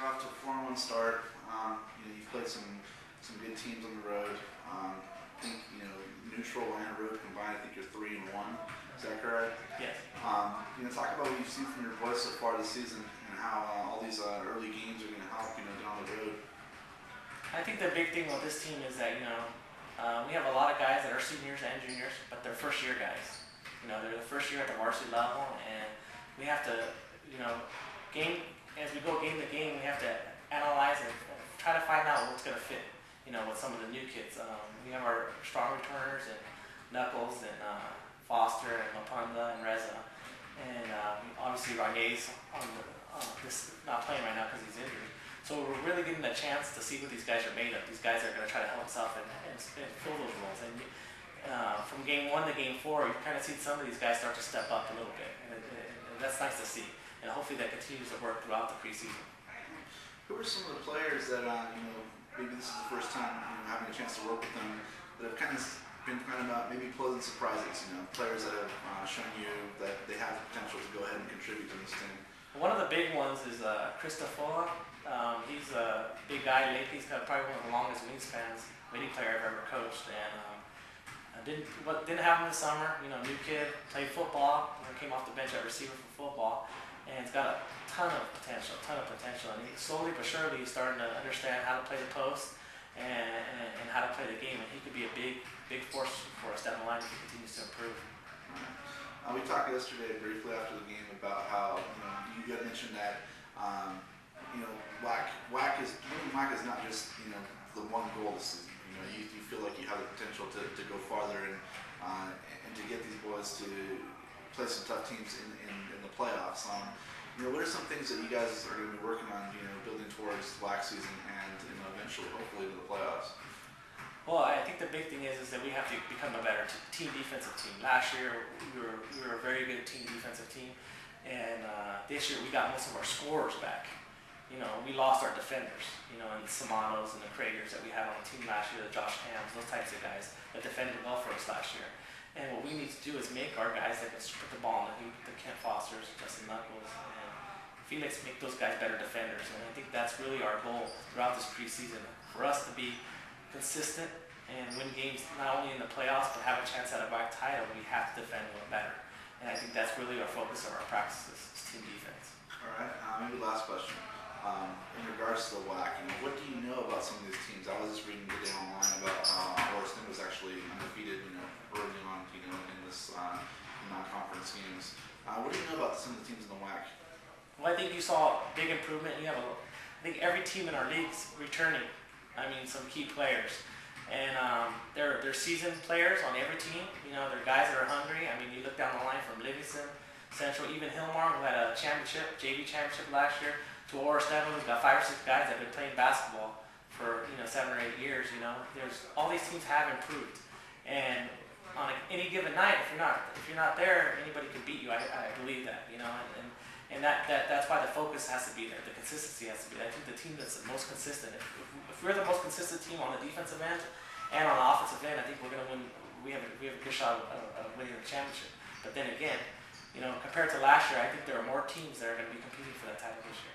off to a 4-1 start. You've played some good teams on the road. I think neutral and road combined. I think you're 3-1. Is that correct? Yes. Talk about what you've seen from your boys so far this season and how all these early games are going to help down the road. I think the big thing with this team is that we have a lot of guys that are seniors and juniors, but they're first-year guys. They're the first year at the varsity level, and we have to, as we go game to game, we have to analyze and try to find out what's going to fit, with some of the new kids. We have our strong returners and Knuckles and Foster and Lapunda and Reza, and obviously Ragna's not playing right now because he's injured. So we're really getting a chance to see what these guys are made of. These guys are going to try to help us out and fill those roles. And from game 1 to game 4, you kind of see some of these guys start to step up a little bit, and that's nice to see. And hopefully that continues to work throughout the preseason. Who are some of the players that maybe this is the first time having a chance to work with them that have been maybe pleasant surprises? Players that have shown you that they have the potential to go ahead and contribute to this team. One of the big ones is Christopher. He's a big guy. He's got probably one of the longest wingspans of any player I've ever coached, and didn't have him this summer. New kid, played football, came off the bench at receiver for football, and he's got a ton of potential. And he slowly but surely is starting to understand how to play the post and how to play the game, and he could be a big force for us down the line if he continues to improve. We talked yesterday briefly after the game about how you had mentioned that WAC is not just the one goal this season. You feel like you have the potential to go farther and to get these boys to play some tough teams in the playoffs. What are some things that you guys are going to be working on, building towards WAC season and eventually, hopefully, to the playoffs? Well, I think the big thing is that we have to become a better team defensive team. Last year, we were a very good team defensive team, and this year we got most of our scorers back. We lost our defenders, and the Samanos and the Kragers that we had on the team last year, the Josh Hams, those types of guys that defended well for us last year. And what we need to do is make our guys that can put the ball in the Kent Fosters, Justin Knuckles, and Felix, make those guys better defenders. And I think that's really our goal throughout this preseason, for us to be consistent and win games not only in the playoffs but have a chance at a WAC title. We have to defend a little better, and I think that's really our focus of our practices, is team defense. All right, maybe last question. In regards to the WAC, what do you know about some of these teams? I was just reading today online about Orson was actually undefeated, early on, in this non-conference games. What do you know about some of the teams in the WAC? Well, I think you saw a big improvement. I think every team in our league's returning. Some key players, and they're seasoned players on every team. They're guys that are hungry. You look down the line from Livingston, Central, even Hillmar, who had a JV championship last year, to Orestevo, who's got 5 or 6 guys that have been playing basketball for 7 or 8 years. There's all these teams have improved, and on any given night, if you're not there, anybody can beat you. I believe that, and that's why the focus has to be there. The consistency has to be there. I think the team that's the most consistent, if we're the most consistent team on the defensive end and on the offensive end, I think we're going to win. We have a good shot of winning the championship. But then again, compared to last year, I think there are more teams that are going to be competing for that title this year.